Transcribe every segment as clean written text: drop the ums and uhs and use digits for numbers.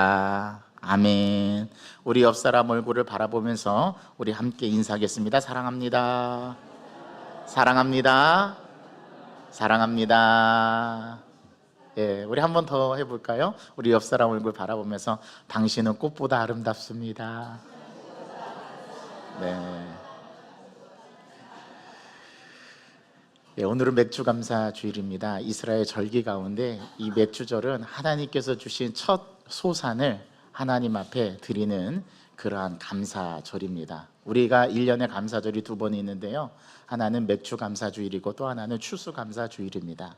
아멘. 우리 옆 사람 얼굴을 바라보면서 우리 함께 인사하겠습니다. 사랑합니다. 사랑합니다. 사랑합니다. 예, 우리 한 번 더 해볼까요? 우리 옆 사람 얼굴 바라보면서 당신은 꽃보다 아름답습니다. 네. 예, 오늘은 맥주 감사 주일입니다. 이스라엘 절기 가운데 이 맥주절은 하나님께서 주신 첫 소산을 하나님 앞에 드리는 그러한 감사절입니다. 우리가 1년에 감사절이 두 번 있는데요, 하나는 맥주 감사주일이고 또 하나는 추수 감사주일입니다.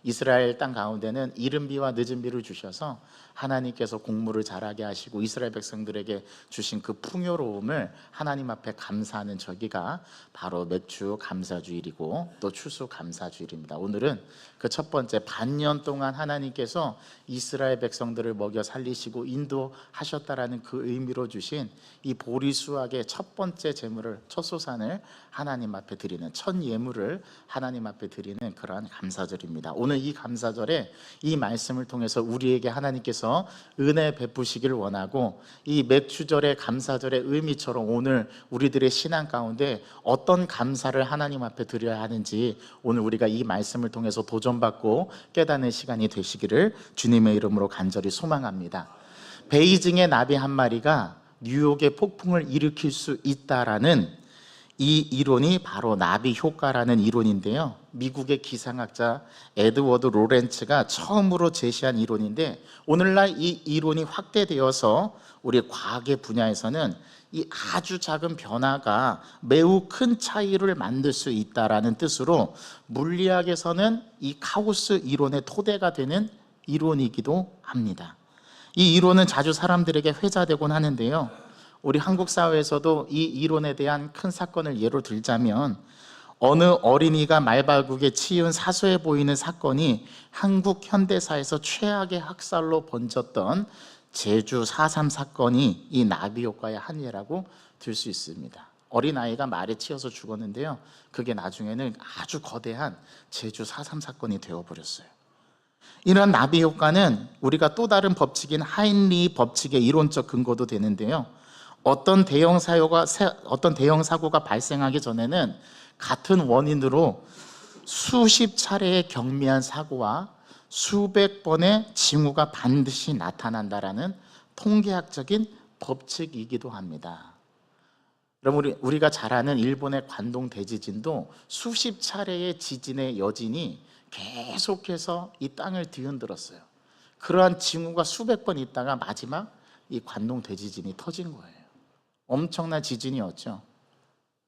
이스라엘 땅 가운데는 이른 비와 늦은 비를 주셔서 하나님께서 곡물을 자라게 하시고 이스라엘 백성들에게 주신 그 풍요로움을 하나님 앞에 감사하는 절기가 바로 맥주 감사주일이고 또 추수 감사주일입니다. 오늘은 그 첫 번째, 반년 동안 하나님께서 이스라엘 백성들을 먹여 살리시고 인도하셨다라는 그 의미로 주신 이 보리수확의 첫 번째 제물을, 첫 소산을 하나님 앞에 드리는, 첫 예물을 하나님 앞에 드리는 그러한 감사절입니다. 오늘 이 감사절에 이 말씀을 통해서 우리에게 하나님께서 은혜 베푸시기를 원하고, 이 맥주절의 감사절의 의미처럼 오늘 우리들의 신앙 가운데 어떤 감사를 하나님 앞에 드려야 하는지 오늘 우리가 이 말씀을 통해서 도전받고 깨닫는 시간이 되시기를 주님의 이름으로 간절히 소망합니다. 베이징의 나비 한 마리가 뉴욕의 폭풍을 일으킬 수 있다라는 이 이론이 바로 나비 효과라는 이론인데요, 미국의 기상학자 에드워드 로렌츠가 처음으로 제시한 이론인데, 오늘날 이 이론이 확대되어서 우리 과학의 분야에서는 이 아주 작은 변화가 매우 큰 차이를 만들 수 있다라는 뜻으로 물리학에서는 이 카오스 이론의 토대가 되는 이론이기도 합니다. 이 이론은 자주 사람들에게 회자되곤 하는데요, 우리 한국 사회에서도 이 이론에 대한 큰 사건을 예로 들자면, 어느 어린이가 말발굽에 치이운 사소해 보이는 사건이 한국 현대사에서 최악의 학살로 번졌던 제주 4.3 사건이 이 나비 효과의 한 예라고 들 수 있습니다. 어린아이가 말에 치여서 죽었는데요, 그게 나중에는 아주 거대한 제주 4.3 사건이 되어버렸어요. 이런 나비 효과는 우리가 또 다른 법칙인 하인리 법칙의 이론적 근거도 되는데요, 어떤 대형 사고가 발생하기 전에는 같은 원인으로 수십 차례의 경미한 사고와 수백 번의 징후가 반드시 나타난다라는 통계학적인 법칙이기도 합니다. 그럼 우리가 잘 아는 일본의 관동 대지진도 수십 차례의 지진의 여진이 계속해서 이 땅을 뒤흔들었어요. 그러한 징후가 수백 번 있다가 마지막 이 관동 대지진이 터진 거예요. 엄청난 지진이었죠.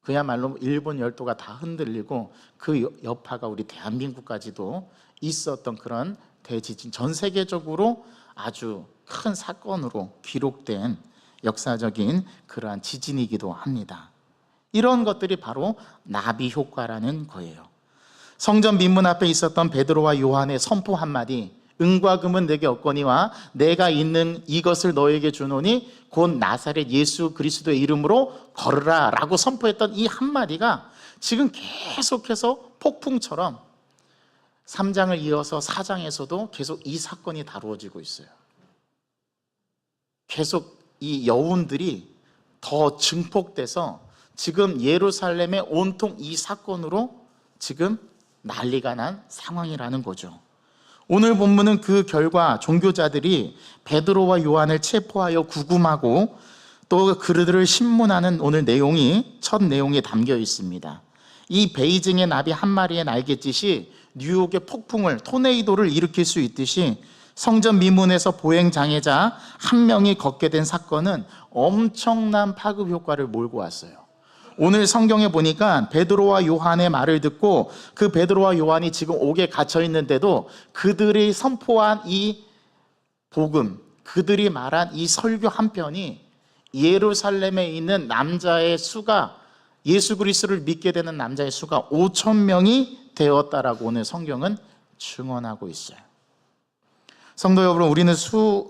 그야말로 일본 열도가 다 흔들리고 그 여파가 우리 대한민국까지도 있었던 그런 대지진, 전 세계적으로 아주 큰 사건으로 기록된 역사적인 그러한 지진이기도 합니다. 이런 것들이 바로 나비 효과라는 거예요. 성전 민문 앞에 있었던 베드로와 요한의 선포 한마디, 은과 금은 내게 없거니와 내가 있는 이것을 너에게 주노니 곧 나사렛 예수 그리스도의 이름으로 걸으라 라고 선포했던 이 한마디가 지금 계속해서 폭풍처럼 3장을 이어서 4장에서도 계속 이 사건이 다루어지고 있어요. 계속 이 여운들이 더 증폭돼서 지금 예루살렘의 온통 이 사건으로 지금 난리가 난 상황이라는 거죠. 오늘 본문은 그 결과 종교자들이 베드로와 요한을 체포하여 구금하고 또 그들을 신문하는 오늘 내용이 첫 내용에 담겨 있습니다. 이 베이징의 나비 한 마리의 날갯짓이 뉴욕의 폭풍을, 토네이도를 일으킬 수 있듯이 성전 미문에서 보행 장애자 한 명이 걷게 된 사건은 엄청난 파급 효과를 몰고 왔어요. 오늘 성경에 보니까 베드로와 요한의 말을 듣고 그 베드로와 요한이 지금 옥에 갇혀 있는데도 그들이 선포한 이 복음, 그들이 말한 이 설교 한 편이 예루살렘에 있는 남자의 수가, 예수 그리스도를 믿게 되는 남자의 수가 5,000명이 되었다라고 오늘 성경은 증언하고 있어요. 성도 여러분, 우리는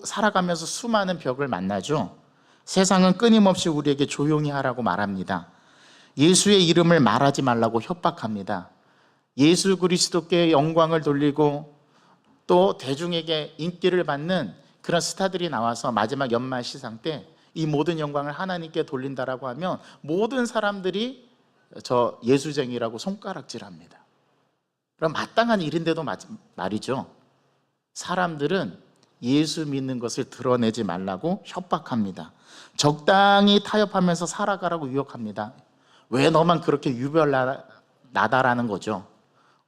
살아가면서 수많은 벽을 만나죠. 세상은 끊임없이 우리에게 조용히 하라고 말합니다. 예수의 이름을 말하지 말라고 협박합니다. 예수 그리스도께 영광을 돌리고 또 대중에게 인기를 받는 그런 스타들이 나와서 마지막 연말 시상 때 이 모든 영광을 하나님께 돌린다라고 하면 모든 사람들이 저 예수쟁이라고 손가락질합니다. 그럼 마땅한 일인데도 말이죠. 사람들은 예수 믿는 것을 드러내지 말라고 협박합니다. 적당히 타협하면서 살아가라고 유혹합니다. 왜 너만 그렇게 유별나다라는 거죠.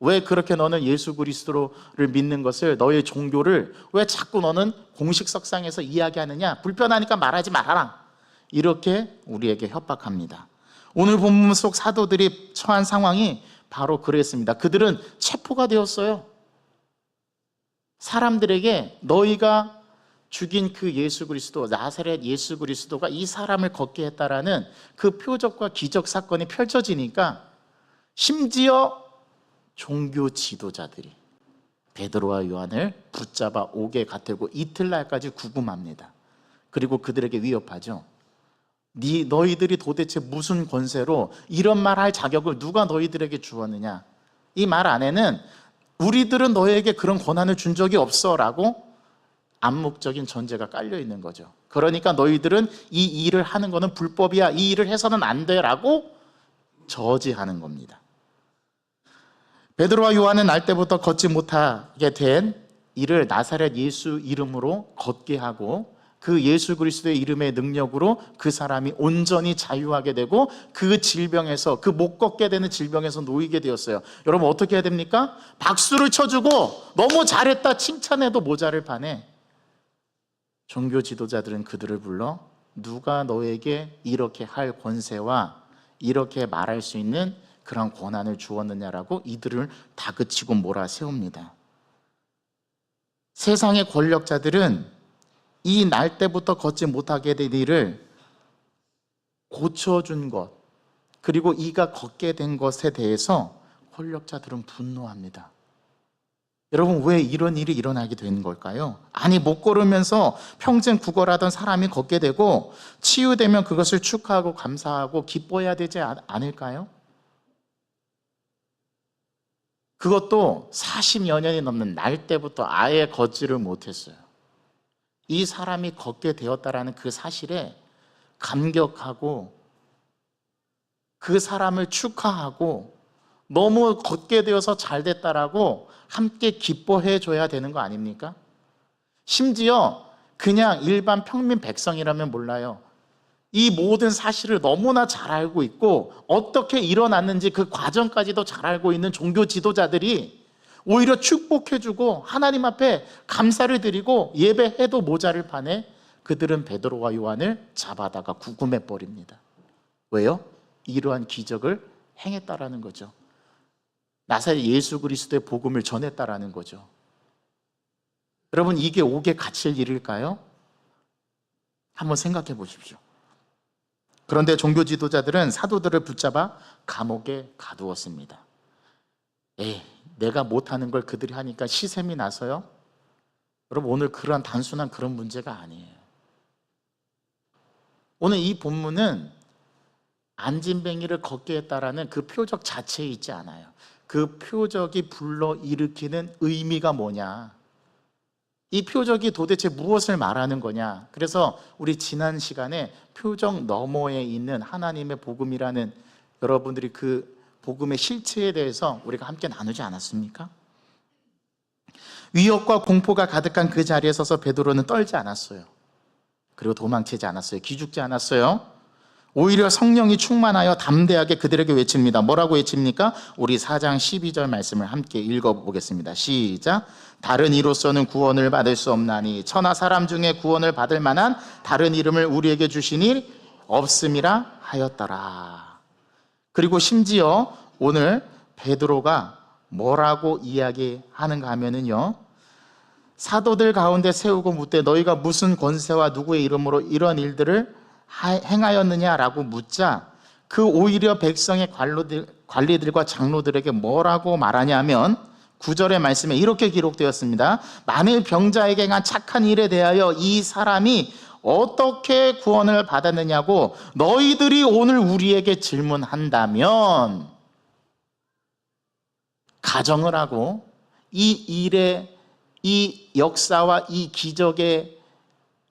왜 그렇게 너는 예수 그리스도를 믿는 것을, 너의 종교를 왜 자꾸 너는 공식 석상에서 이야기하느냐? 불편하니까 말하지 말아라. 이렇게 우리에게 협박합니다. 오늘 본문 속 사도들이 처한 상황이 바로 그랬습니다. 그들은 체포가 되었어요. 사람들에게 너희가 죽인 그 예수 그리스도, 나사렛 예수 그리스도가 이 사람을 걷게 했다라는 그 표적과 기적 사건이 펼쳐지니까 심지어 종교 지도자들이 베드로와 요한을 붙잡아 옥에 갇히고 이틀날까지 구금합니다. 그리고 그들에게 위협하죠. 너희들이 도대체 무슨 권세로 이런 말 할 자격을 누가 너희들에게 주었느냐? 이 말 안에는 우리들은 너희에게 그런 권한을 준 적이 없어 라고 암묵적인 전제가 깔려 있는 거죠. 그러니까 너희들은 이 일을 하는 거는 불법이야, 이 일을 해서는 안 돼 라고 저지하는 겁니다. 베드로와 요한은 날 때부터 걷지 못하게 된 이를 나사렛 예수 이름으로 걷게 하고 그 예수 그리스도의 이름의 능력으로 그 사람이 온전히 자유하게 되고 그 질병에서, 그 못 걷게 되는 질병에서 놓이게 되었어요. 여러분 어떻게 해야 됩니까? 박수를 쳐주고 너무 잘했다 칭찬해도 모자를 파네. 종교 지도자들은 그들을 불러 누가 너에게 이렇게 할 권세와 이렇게 말할 수 있는 그런 권한을 주었느냐라고 이들을 다그치고 몰아세웁니다. 세상의 권력자들은 이 날 때부터 걷지 못하게 된 일을 고쳐준 것, 그리고 이가 걷게 된 것에 대해서 권력자들은 분노합니다. 여러분 왜 이런 일이 일어나게 된 걸까요? 아니 못 걸으면서 평생 구걸하던 사람이 걷게 되고 치유되면 그것을 축하하고 감사하고 기뻐해야 되지 않을까요? 그것도 40여 년이 넘는 날 때부터 아예 걷지를 못했어요. 이 사람이 걷게 되었다라는 그 사실에 감격하고 그 사람을 축하하고 너무 걷게 되어서 잘 됐다라고 함께 기뻐해 줘야 되는 거 아닙니까? 심지어 그냥 일반 평민 백성이라면 몰라요. 이 모든 사실을 너무나 잘 알고 있고 어떻게 일어났는지 그 과정까지도 잘 알고 있는 종교 지도자들이 오히려 축복해주고 하나님 앞에 감사를 드리고 예배해도 모자를 파네 그들은 베드로와 요한을 잡아다가 구금해버립니다. 왜요? 이러한 기적을 행했다라는 거죠. 나사렛 예수 그리스도의 복음을 전했다라는 거죠. 여러분 이게 옥에 갇힐 일일까요? 한번 생각해 보십시오. 그런데 종교 지도자들은 사도들을 붙잡아 감옥에 가두었습니다. 내가 못하는 걸 그들이 하니까 시샘이 나서요? 여러분 오늘 그런 단순한 그런 문제가 아니에요. 오늘 이 본문은 안진뱅이를 걷게 했다라는 그 표적 자체에 있지 않아요. 그 표적이 불러일으키는 의미가 뭐냐, 이 표적이 도대체 무엇을 말하는 거냐. 그래서 우리 지난 시간에 표적 너머에 있는 하나님의 복음이라는 여러분들이 그 복음의 실체에 대해서 우리가 함께 나누지 않았습니까? 위협과 공포가 가득한 그 자리에 서서 베드로는 떨지 않았어요. 그리고 도망치지 않았어요. 기죽지 않았어요. 오히려 성령이 충만하여 담대하게 그들에게 외칩니다. 뭐라고 외칩니까? 우리 4장 12절 말씀을 함께 읽어보겠습니다. 시작. 다른 이로서는 구원을 받을 수 없나니 천하 사람 중에 구원을 받을 만한 다른 이름을 우리에게 주시니 없음이라 하였더라. 그리고 심지어 오늘 베드로가 뭐라고 이야기하는가 하면은요, 사도들 가운데 세우고 묻되 너희가 무슨 권세와 누구의 이름으로 이런 일들을 행하였느냐라고 묻자 그 오히려 백성의 관리들과 장로들에게 뭐라고 말하냐면 9절의 말씀에 이렇게 기록되었습니다. 만일 병자에게 행한 착한 일에 대하여 이 사람이 어떻게 구원을 받았느냐고 너희들이 오늘 우리에게 질문한다면, 가정을 하고 이 일의 이 역사와 이 기적의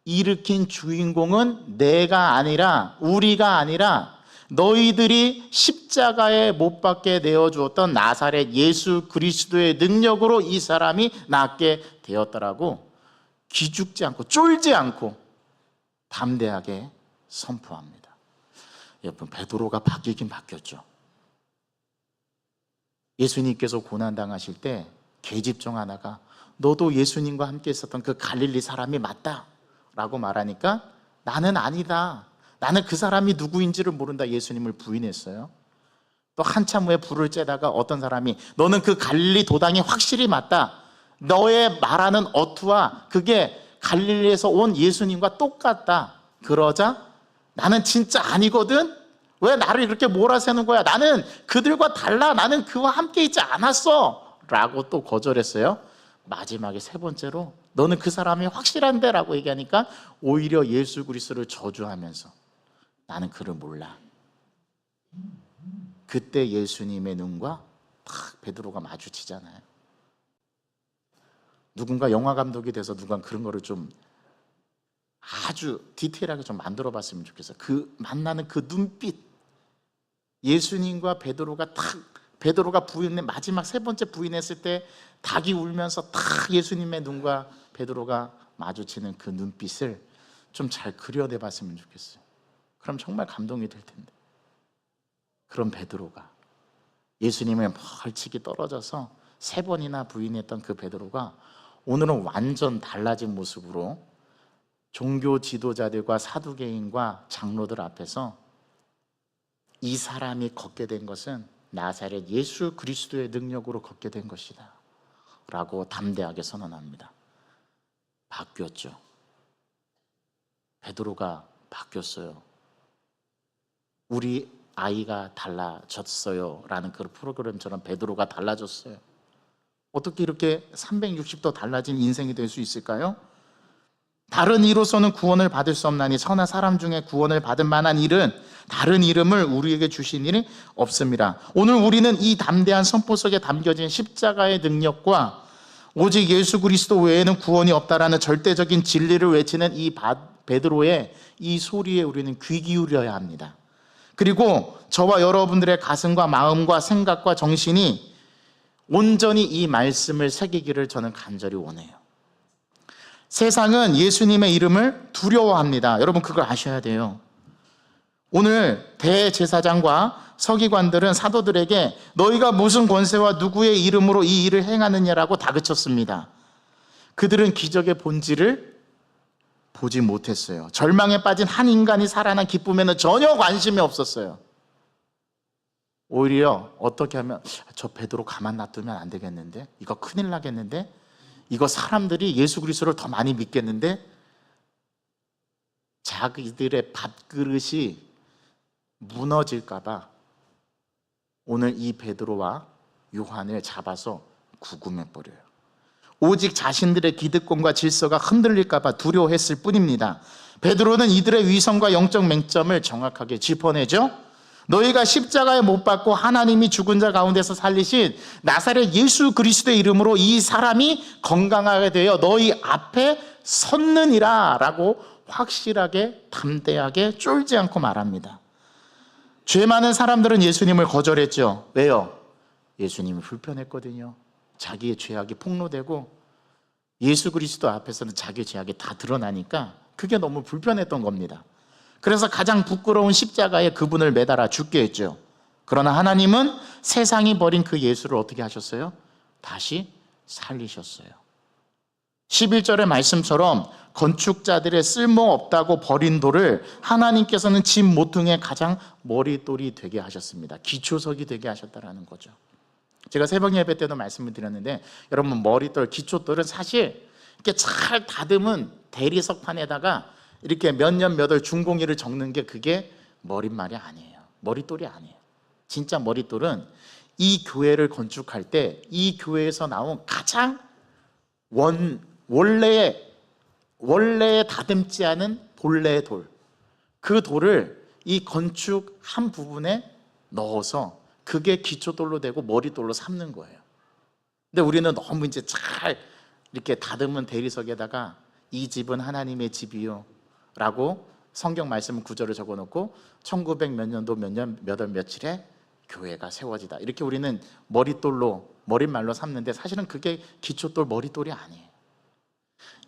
일으킨 주인공은 내가 아니라, 우리가 아니라 너희들이 십자가에 못 박게 내어주었던 나사렛 예수 그리스도의 능력으로 이 사람이 낫게 되었더라고 기죽지 않고 쫄지 않고 담대하게 선포합니다. 여러분, 베드로가 바뀌긴 바뀌었죠. 예수님께서 고난당하실 때 계집종 하나가 너도 예수님과 함께 있었던 그 갈릴리 사람이 맞다 라고 말하니까 나는 아니다, 나는 그 사람이 누구인지를 모른다, 예수님을 부인했어요. 또 한참 후에 불을 쬐다가 어떤 사람이 너는 그 갈릴리 도당이 확실히 맞다, 너의 말하는 어투와 그게 갈릴리에서 온 예수님과 똑같다. 그러자 나는 진짜 아니거든, 왜 나를 이렇게 몰아세는 거야, 나는 그들과 달라, 나는 그와 함께 있지 않았어 라고 또 거절했어요. 마지막에 세 번째로 너는 그 사람이 확실한데 라고 얘기하니까 오히려 예수 그리스도를 저주하면서 나는 그를 몰라. 그때 예수님의 눈과 딱 베드로가 마주치잖아요. 누군가 영화 감독이 돼서 누가 그런 거를 좀 아주 디테일하게 좀 만들어 봤으면 좋겠어요. 그 만나는 그 눈빛, 예수님과 베드로가 딱, 베드로가 부인의 마지막 세 번째 부인했을 때 닭이 울면서 딱 예수님의 눈과 베드로가 마주치는 그 눈빛을 좀 잘 그려내 봤으면 좋겠어요. 그럼 정말 감동이 될 텐데. 그런 베드로가, 예수님의 멀찍이 떨어져서 세 번이나 부인했던 그 베드로가 오늘은 완전 달라진 모습으로 종교 지도자들과 사두개인과 장로들 앞에서 이 사람이 걷게 된 것은 나사렛 예수 그리스도의 능력으로 걷게 된 것이다 라고 담대하게 선언합니다. 바뀌었죠. 베드로가 바뀌었어요. 우리 아이가 달라졌어요 라는 그 프로그램처럼 베드로가 달라졌어요. 어떻게 이렇게 360도 달라진 인생이 될 수 있을까요? 다른 이로서는 구원을 받을 수 없나니 선한 사람 중에 구원을 받을 만한 일은 다른 이름을 우리에게 주신 일이 없습니다. 오늘 우리는 이 담대한 선포 속에 담겨진 십자가의 능력과 오직 예수 그리스도 외에는 구원이 없다라는 절대적인 진리를 외치는 이 베드로의 이 소리에 우리는 귀 기울여야 합니다. 그리고 저와 여러분들의 가슴과 마음과 생각과 정신이 온전히 이 말씀을 새기기를 저는 간절히 원해요. 세상은 예수님의 이름을 두려워합니다. 여러분 그걸 아셔야 돼요. 오늘 대제사장과 서기관들은 사도들에게 너희가 무슨 권세와 누구의 이름으로 이 일을 행하느냐라고 다그쳤습니다. 그들은 기적의 본질을 보지 못했어요. 절망에 빠진 한 인간이 살아난 기쁨에는 전혀 관심이 없었어요. 오히려 어떻게 하면 저 베드로 가만 놔두면 안 되겠는데, 이거 큰일 나겠는데, 이거 사람들이 예수 그리스도를 더 많이 믿겠는데, 자기들의 밥그릇이 무너질까 봐 오늘 이 베드로와 요한을 잡아서 구금해 버려요. 오직 자신들의 기득권과 질서가 흔들릴까 봐 두려워했을 뿐입니다. 베드로는 이들의 위선과 영적 맹점을 정확하게 짚어내죠. 너희가 십자가에 못 박고 하나님이 죽은 자 가운데서 살리신 나사렛 예수 그리스도의 이름으로 이 사람이 건강하게 되어 너희 앞에 섰느니라 라고 확실하게 담대하게 쫄지 않고 말합니다. 죄 많은 사람들은 예수님을 거절했죠. 왜요? 예수님이 불편했거든요. 자기의 죄악이 폭로되고 예수 그리스도 앞에서는 자기의 죄악이 다 드러나니까 그게 너무 불편했던 겁니다. 그래서 가장 부끄러운 십자가에 그분을 매달아 죽게 했죠. 그러나 하나님은 세상이 버린 그 예수를 어떻게 하셨어요? 다시 살리셨어요. 11절의 말씀처럼 건축자들의 쓸모없다고 버린 돌을 하나님께서는 집 모퉁이의 가장 머릿돌이 되게 하셨습니다. 기초석이 되게 하셨다는 거죠. 제가 새벽 예배 때도 말씀을 드렸는데, 여러분 머릿돌, 기초돌은 사실 이렇게 잘 다듬은 대리석판에다가 이렇게 몇 년 몇 월 준공일을 적는 게 그게 머릿말이 아니에요. 머릿돌이 아니에요. 진짜 머릿돌은 이 교회를 건축할 때 이 교회에서 나온 가장 원래에 다듬지 않은 본래의 돌, 그 돌을 이 건축 한 부분에 넣어서 그게 기초돌로 되고 머릿돌로 삼는 거예요. 근데 우리는 너무 이제 잘 이렇게 다듬은 대리석에다가 이 집은 하나님의 집이요 라고 성경 말씀 구절을 적어놓고 1900 몇 년도 몇 년 몇 월 며칠에 교회가 세워지다, 이렇게 우리는 머릿말로 삼는데 사실은 그게 기초돌 머릿돌이 아니에요.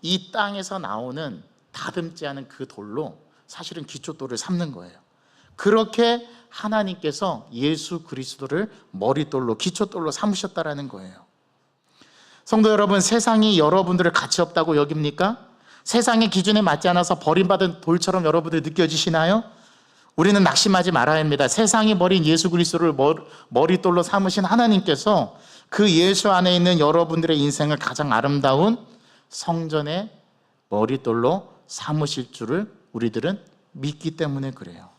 이 땅에서 나오는 다듬지 않은 그 돌로 사실은 기초돌을 삼는 거예요. 그렇게 하나님께서 예수 그리스도를 머릿돌로, 기초돌로 삼으셨다라는 거예요. 성도 여러분, 세상이 여러분들을 가치 없다고 여깁니까? 세상의 기준에 맞지 않아서 버림받은 돌처럼 여러분들 느껴지시나요? 우리는 낙심하지 말아야 합니다. 세상이 버린 예수 그리스도를 머릿돌로 삼으신 하나님께서 그 예수 안에 있는 여러분들의 인생을 가장 아름다운 성전의 머릿돌로 삼으실 줄을 우리들은 믿기 때문에 그래요.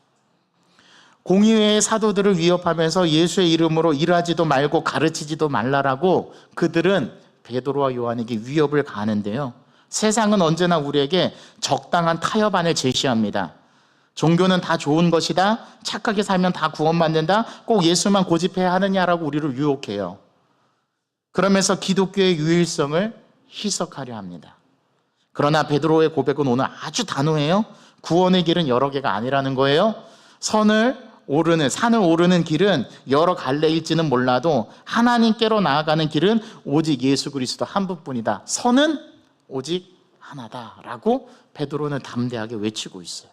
공의회의 사도들을 위협하면서 예수의 이름으로 일하지도 말고 가르치지도 말라라고 그들은 베드로와 요한에게 위협을 가하는데요, 세상은 언제나 우리에게 적당한 타협안을 제시합니다. 종교는 다 좋은 것이다, 착하게 살면 다 구원받는다, 꼭 예수만 고집해야 하느냐라고 우리를 유혹해요. 그러면서 기독교의 유일성을 희석하려 합니다. 그러나 베드로의 고백은 오늘 아주 단호해요. 구원의 길은 여러 개가 아니라는 거예요. 산을 오르는 길은 여러 갈래일지는 몰라도 하나님께로 나아가는 길은 오직 예수 그리스도 한 분뿐이다. 선은 오직 하나다라고 베드로는 담대하게 외치고 있어요.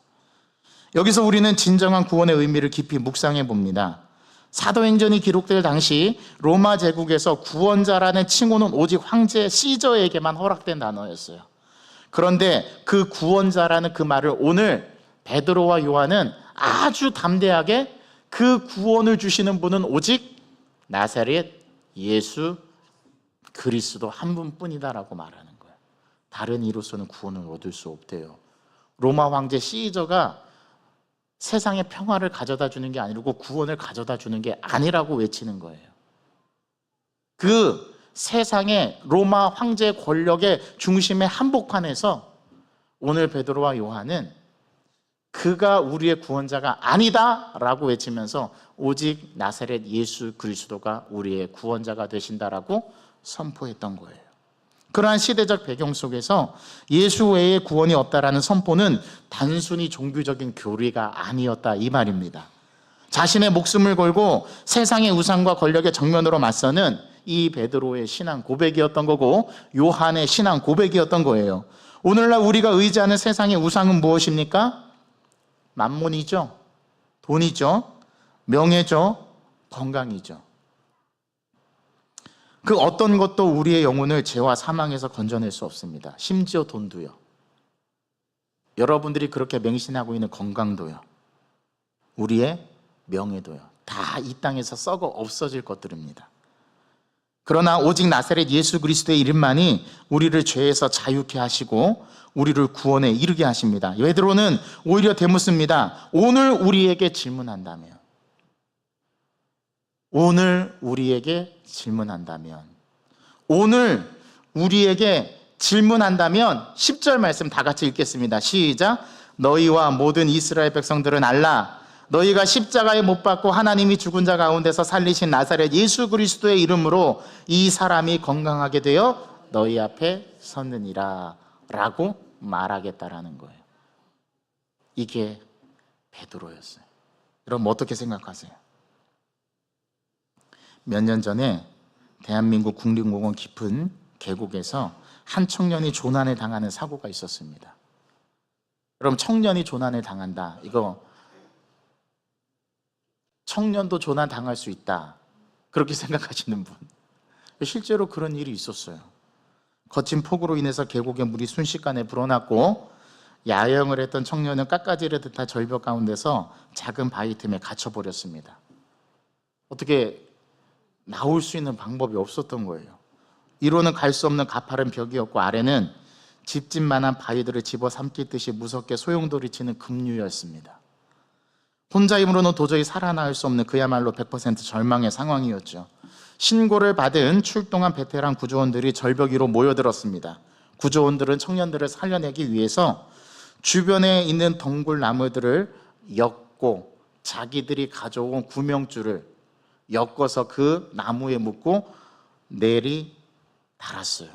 여기서 우리는 진정한 구원의 의미를 깊이 묵상해 봅니다. 사도행전이 기록될 당시 로마 제국에서 구원자라는 칭호는 오직 황제 시저에게만 허락된 단어였어요. 그런데 그 구원자라는 그 말을 오늘 베드로와 요한은 아주 담대하게 그 구원을 주시는 분은 오직 나사렛 예수 그리스도 한 분뿐이다라고 말하는 거예요. 다른 이로서는 구원을 얻을 수 없대요. 로마 황제 시저가 세상의 평화를 가져다 주는 게 아니고 구원을 가져다 주는 게 아니라고 외치는 거예요. 그 세상의 로마 황제 권력의 중심에 한복판에서 오늘 베드로와 요한은 그가 우리의 구원자가 아니다라고 외치면서 오직 나사렛 예수 그리스도가 우리의 구원자가 되신다라고 선포했던 거예요. 그러한 시대적 배경 속에서 예수 외에 구원이 없다라는 선포는 단순히 종교적인 교리가 아니었다, 이 말입니다. 자신의 목숨을 걸고 세상의 우상과 권력의 정면으로 맞서는 이 베드로의 신앙 고백이었던 거고 요한의 신앙 고백이었던 거예요. 오늘날 우리가 의지하는 세상의 우상은 무엇입니까? 만몬이죠, 돈이죠, 명예죠, 건강이죠. 그 어떤 것도 우리의 영혼을 죄와 사망에서 건져낼 수 없습니다. 심지어 돈도요. 여러분들이 그렇게 맹신하고 있는 건강도요, 우리의 명예도요, 다 이 땅에서 썩어 없어질 것들입니다. 그러나 오직 나사렛 예수 그리스도의 이름만이 우리를 죄에서 자유케 하시고 우리를 구원에 이르게 하십니다. 베드로는 오히려 되묻습니다. 오늘 우리에게 질문한다면 10절 말씀 다 같이 읽겠습니다. 시작. 너희와 모든 이스라엘 백성들은 알라. 너희가 십자가에 못 박고 하나님이 죽은 자 가운데서 살리신 나사렛 예수 그리스도의 이름으로 이 사람이 건강하게 되어 너희 앞에 섰느니라 라고 말하겠다라는 거예요. 이게 베드로였어요. 여러분 어떻게 생각하세요? 몇 년 전에 대한민국 국립공원 깊은 계곡에서 한 청년이 조난을 당하는 사고가 있었습니다. 여러분, 청년이 조난을 당한다, 이거 청년도 조난 당할 수 있다, 그렇게 생각하시는 분, 실제로 그런 일이 있었어요. 거친 폭우로 인해서 계곡의 물이 순식간에 불어났고 야영을 했던 청년은 깎아지르 듯한 절벽 가운데서 작은 바위 틈에 갇혀버렸습니다. 어떻게 나올 수 있는 방법이 없었던 거예요. 위로는 갈 수 없는 가파른 벽이었고 아래는 집집만한 바위들을 집어삼키듯이 무섭게 소용돌이치는 급류였습니다. 혼자 힘으로는 도저히 살아나올 수 없는 그야말로 100% 절망의 상황이었죠. 신고를 받은 출동한 베테랑 구조원들이 절벽 위로 모여들었습니다. 구조원들은 청년들을 살려내기 위해서 주변에 있는 덩굴 나무들을 엮고 자기들이 가져온 구명줄을 엮어서 그 나무에 묶고 내리 달았어요.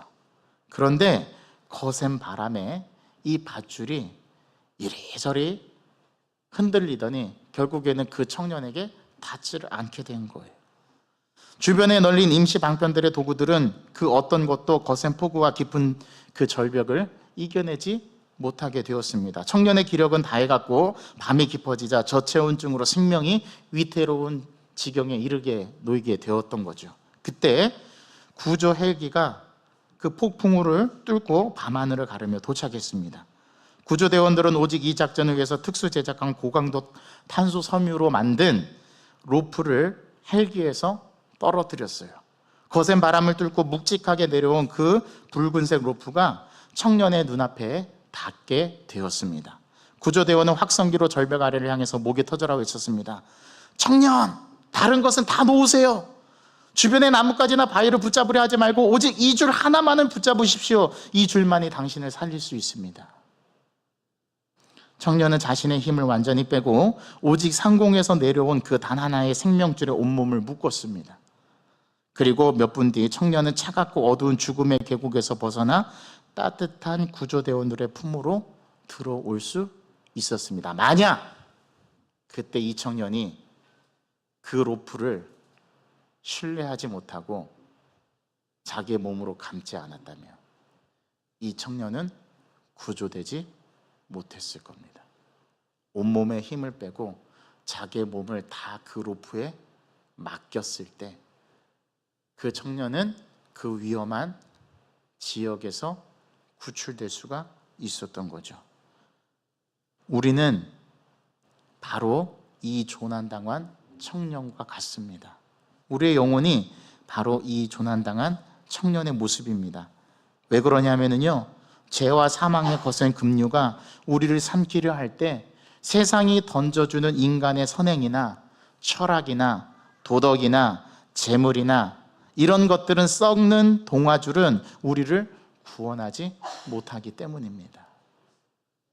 그런데 거센 바람에 이 밧줄이 이리저리 흔들리더니 결국에는 그 청년에게 닿지를 않게 된 거예요. 주변에 널린 임시 방편들의 도구들은 그 어떤 것도 거센 폭우와 깊은 그 절벽을 이겨내지 못하게 되었습니다. 청년의 기력은 다해갔고 밤이 깊어지자 저체온증으로 생명이 위태로운 지경에 이르게 놓이게 되었던 거죠. 그때 구조 헬기가 그 폭풍우를 뚫고 밤하늘을 가르며 도착했습니다. 구조대원들은 오직 이 작전을 위해서 특수 제작한 고강도 탄소 섬유로 만든 로프를 헬기에서 떨어뜨렸어요. 거센 바람을 뚫고 묵직하게 내려온 그 붉은색 로프가 청년의 눈앞에 닿게 되었습니다. 구조대원은 확성기로 절벽 아래를 향해서 목이 터져라고 외쳤습니다. 청년, 다른 것은 다 놓으세요. 주변의 나뭇가지나 바위를 붙잡으려 하지 말고 오직 이 줄 하나만은 붙잡으십시오. 이 줄만이 당신을 살릴 수 있습니다. 청년은 자신의 힘을 완전히 빼고 오직 상공에서 내려온 그 단 하나의 생명줄에 온몸을 묶었습니다. 그리고 몇 분 뒤 청년은 차갑고 어두운 죽음의 계곡에서 벗어나 따뜻한 구조대원들의 품으로 들어올 수 있었습니다. 만약 그때 이 청년이 그 로프를 신뢰하지 못하고 자기의 몸으로 감지 않았다면 이 청년은 구조되지 못했을 겁니다. 온몸에 힘을 빼고 자기의 몸을 다 그 로프에 맡겼을 때 그 청년은 그 위험한 지역에서 구출될 수가 있었던 거죠. 우리는 바로 이 조난당한 청년과 같습니다. 우리의 영혼이 바로 이 조난당한 청년의 모습입니다. 왜 그러냐면요, 죄와 사망의 거센 급류가 우리를 삼키려 할 때 세상이 던져주는 인간의 선행이나 철학이나 도덕이나 재물이나 이런 것들은 썩는 동아줄은 우리를 구원하지 못하기 때문입니다.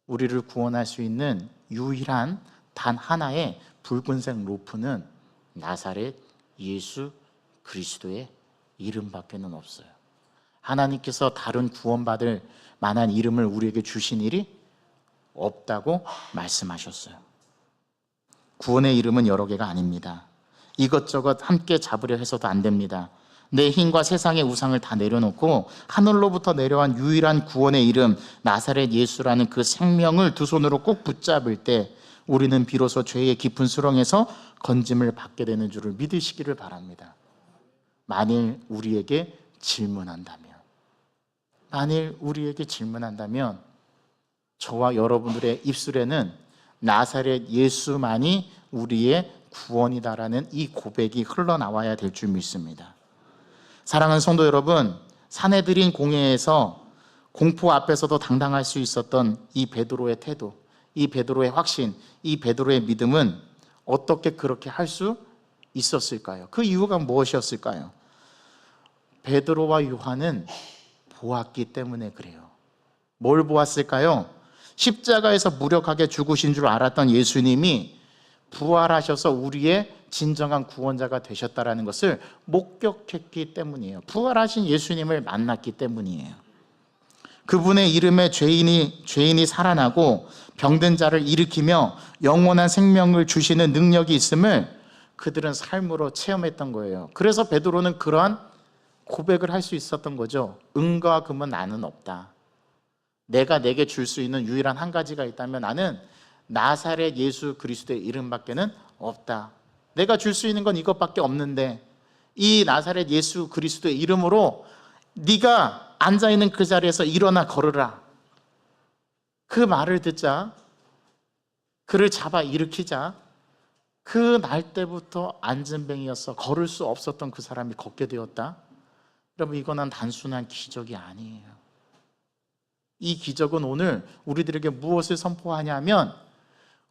우리를 구원할 수 있는 유일한 단 하나의 붉은색 로프는 나사렛 예수 그리스도의 이름밖에는 없어요. 하나님께서 다른 구원받을 만한 이름을 우리에게 주신 일이 없다고 말씀하셨어요. 구원의 이름은 여러 개가 아닙니다. 이것저것 함께 잡으려 해서도 안 됩니다. 내 힘과 세상의 우상을 다 내려놓고 하늘로부터 내려온 유일한 구원의 이름 나사렛 예수라는 그 생명을 두 손으로 꼭 붙잡을 때 우리는 비로소 죄의 깊은 수렁에서 건짐을 받게 되는 줄을 믿으시기를 바랍니다. 만일 우리에게 질문한다면 저와 여러분들의 입술에는 나사렛 예수만이 우리의 구원이다라는 이 고백이 흘러나와야 될 줄 믿습니다. 사랑하는 성도 여러분, 사내들인 공회에서 공포 앞에서도 당당할 수 있었던 이 베드로의 태도, 이 베드로의 확신, 이 베드로의 믿음은 어떻게 그렇게 할 수 있었을까요? 그 이유가 무엇이었을까요? 베드로와 요한은 보았기 때문에 그래요. 뭘 보았을까요? 십자가에서 무력하게 죽으신 줄 알았던 예수님이 부활하셔서 우리의 진정한 구원자가 되셨다는 것을 목격했기 때문이에요. 부활하신 예수님을 만났기 때문이에요. 그분의 이름에 죄인이 살아나고 병든 자를 일으키며 영원한 생명을 주시는 능력이 있음을 그들은 삶으로 체험했던 거예요. 그래서 베드로는 그러한 고백을 할 수 있었던 거죠. 은과 금은 나는 없다. 내가 내게 줄 수 있는 유일한 한 가지가 있다면 나는 나사렛 예수 그리스도의 이름밖에는 없다. 내가 줄 수 있는 건 이것밖에 없는데 이 나사렛 예수 그리스도의 이름으로 네가 앉아있는 그 자리에서 일어나 걸으라. 그 말을 듣자, 그를 잡아 일으키자 그 날 때부터 안진뱅이였어 걸을 수 없었던 그 사람이 걷게 되었다. 여러분, 이거는 단순한 기적이 아니에요. 이 기적은 오늘 우리들에게 무엇을 선포하냐면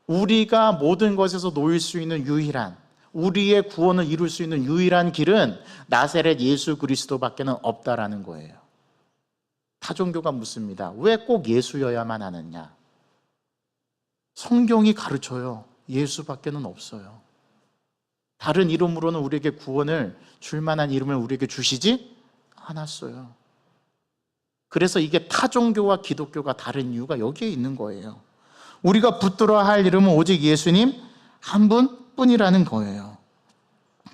우리가 모든 것에서 놓일 수 있는 유일한, 우리의 구원을 이룰 수 있는 유일한 길은 나사렛 예수 그리스도밖에는 없다라는 거예요. 타종교가 묻습니다. 왜 꼭 예수여야만 하느냐? 성경이 가르쳐요. 예수밖에는 없어요. 다른 이름으로는 우리에게 구원을 줄 만한 이름을 우리에게 주시지 않았어요. 그래서 이게 타종교와 기독교가 다른 이유가 여기에 있는 거예요. 우리가 붙들어야 할 이름은 오직 예수님 한 분뿐이라는 거예요.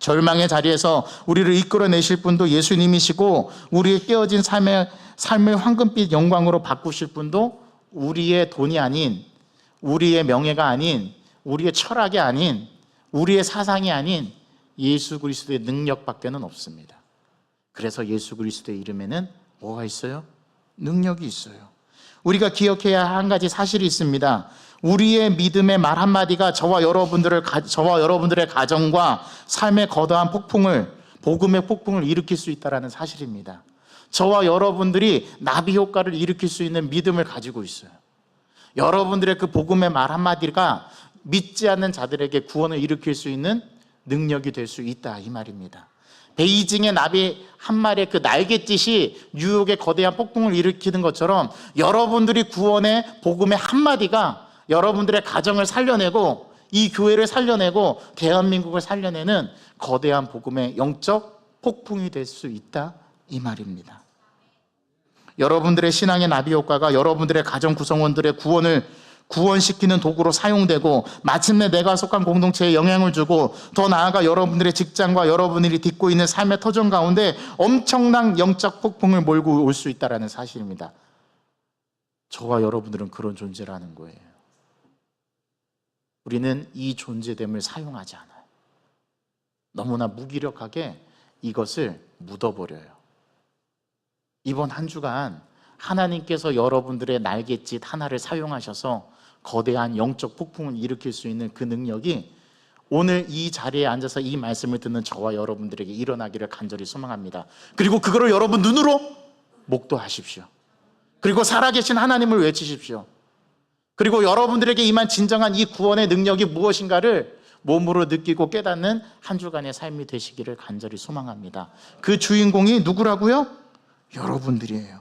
절망의 자리에서 우리를 이끌어내실 분도 예수님이시고, 우리의 깨어진 삶을 황금빛 영광으로 바꾸실 분도 우리의 돈이 아닌, 우리의 명예가 아닌, 우리의 철학이 아닌, 우리의 사상이 아닌 예수 그리스도의 능력밖에는 없습니다. 그래서 예수 그리스도의 이름에는 뭐가 있어요? 능력이 있어요. 우리가 기억해야 할 한 가지 사실이 있습니다. 우리의 믿음의 말 한마디가 저와 여러분들의 가정과 삶의 거대한 폭풍을, 복음의 폭풍을 일으킬 수 있다는 사실입니다. 저와 여러분들이 나비 효과를 일으킬 수 있는 믿음을 가지고 있어요. 여러분들의 그 복음의 말 한마디가 믿지 않는 자들에게 구원을 일으킬 수 있는 능력이 될 수 있다, 이 말입니다. 베이징의 나비 한 마리의 그 날갯짓이 뉴욕의 거대한 폭풍을 일으키는 것처럼, 여러분들이 구원의 복음의 한마디가 여러분들의 가정을 살려내고, 이 교회를 살려내고, 대한민국을 살려내는 거대한 복음의 영적 폭풍이 될 수 있다, 이 말입니다. 여러분들의 신앙의 나비 효과가 여러분들의 가정 구성원들의 구원시키는 도구로 사용되고, 마침내 내가 속한 공동체에 영향을 주고, 더 나아가 여러분들의 직장과 여러분들이 딛고 있는 삶의 터전 가운데 엄청난 영적 폭풍을 몰고 올 수 있다는 사실입니다. 저와 여러분들은 그런 존재라는 거예요. 우리는 이 존재됨을 사용하지 않아요. 너무나 무기력하게 이것을 묻어버려요. 이번 한 주간 하나님께서 여러분들의 날갯짓 하나를 사용하셔서 거대한 영적 폭풍을 일으킬 수 있는 그 능력이 오늘 이 자리에 앉아서 이 말씀을 듣는 저와 여러분들에게 일어나기를 간절히 소망합니다. 그리고 그거를 여러분 눈으로 목도하십시오. 그리고 살아계신 하나님을 외치십시오. 그리고 여러분들에게 임한 진정한 이 구원의 능력이 무엇인가를 몸으로 느끼고 깨닫는 한 주간의 삶이 되시기를 간절히 소망합니다. 그 주인공이 누구라고요? 여러분들이에요.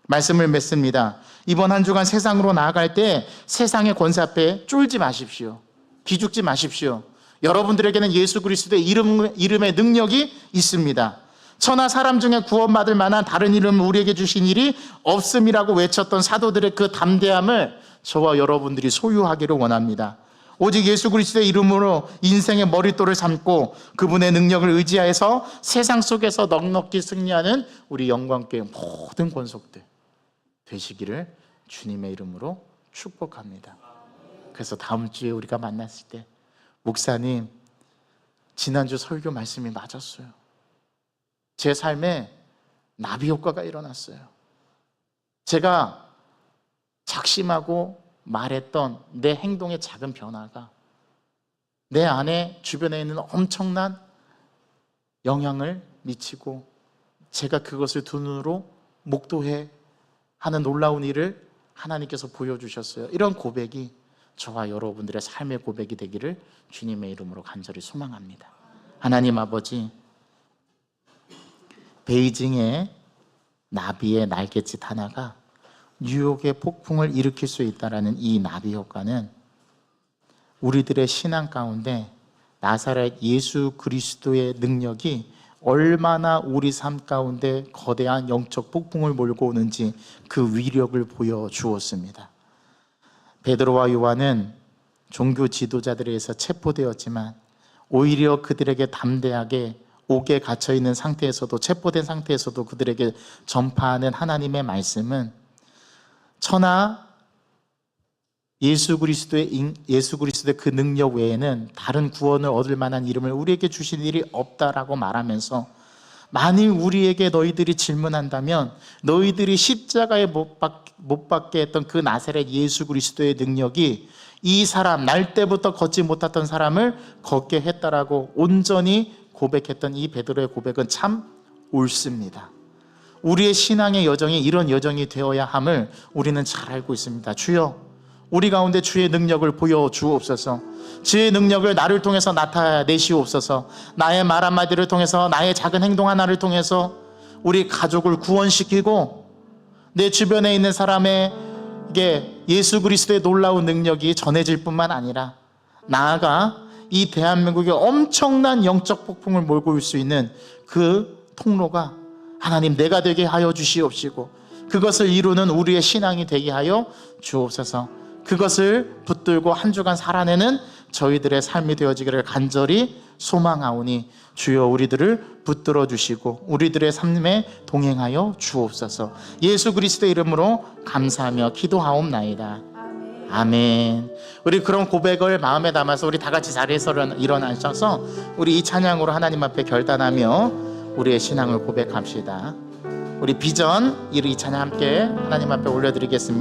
말씀을 맺습니다. 이번 한 주간 세상으로 나아갈 때 세상의 권세 앞에 쫄지 마십시오. 기죽지 마십시오. 여러분들에게는 예수 그리스도의 이름의 능력이 있습니다. 천하 사람 중에 구원받을 만한 다른 이름을 우리에게 주신 일이 없음이라고 외쳤던 사도들의 그 담대함을 저와 여러분들이 소유하기를 원합니다. 오직 예수 그리스도의 이름으로 인생의 머릿돌을 삼고 그분의 능력을 의지하여서 세상 속에서 넉넉히 승리하는 우리 영광교회 모든 권속들 되시기를 주님의 이름으로 축복합니다. 그래서 다음 주에 우리가 만났을 때, 목사님, 지난주 설교 말씀이 맞았어요. 제 삶에 나비 효과가 일어났어요. 제가 작심하고 말했던 내 행동의 작은 변화가 내 안에 주변에 있는 엄청난 영향을 미치고, 제가 그것을 두 눈으로 목도해 하는 놀라운 일을 하나님께서 보여주셨어요. 이런 고백이 저와 여러분들의 삶의 고백이 되기를 주님의 이름으로 간절히 소망합니다. 하나님 아버지, 베이징의 나비의 날갯짓 하나가 뉴욕의 폭풍을 일으킬 수 있다는 이 나비 효과는 우리들의 신앙 가운데 나사렛 예수 그리스도의 능력이 얼마나 우리 삶 가운데 거대한 영적 폭풍을 몰고 오는지 그 위력을 보여주었습니다. 베드로와 요한은 종교 지도자들에 의해서 체포되었지만 오히려 그들에게 담대하게 옥에 갇혀있는 상태에서도, 체포된 상태에서도 그들에게 전파하는 하나님의 말씀은 천하 예수 그리스도의 그 능력 외에는 다른 구원을 얻을 만한 이름을 우리에게 주신 일이 없다라고 말하면서, 만일 우리에게 너희들이 질문한다면 너희들이 십자가에 못 박게 했던 그 나사렛 예수 그리스도의 능력이 이 사람, 날 때부터 걷지 못했던 사람을 걷게 했다라고 온전히 고백했던 이 베드로의 고백은 참 옳습니다. 우리의 신앙의 여정이 이런 여정이 되어야 함을 우리는 잘 알고 있습니다. 주여, 우리 가운데 주의 능력을 보여주옵소서. 주의 능력을 나를 통해서 나타내시옵소서. 나의 말 한마디를 통해서, 나의 작은 행동 하나를 통해서 우리 가족을 구원시키고 내 주변에 있는 사람에게 예수 그리스도의 놀라운 능력이 전해질 뿐만 아니라 나아가 이 대한민국에 엄청난 영적 폭풍을 몰고 올 수 있는 그 통로가 하나님 내가 되게 하여 주시옵시고, 그것을 이루는 우리의 신앙이 되게 하여 주옵소서. 그것을 붙들고 한 주간 살아내는 저희들의 삶이 되어지기를 간절히 소망하오니 주여 우리들을 붙들어 주시고 우리들의 삶에 동행하여 주옵소서. 예수 그리스도의 이름으로 감사하며 기도하옵나이다. 아멘. 우리 그런 고백을 마음에 담아서 우리 다 같이 자리에서 일어나셔서 우리 이 찬양으로 하나님 앞에 결단하며 우리의 신앙을 고백합시다. 우리 비전 이 찬양 함께 하나님 앞에 올려드리겠습니다.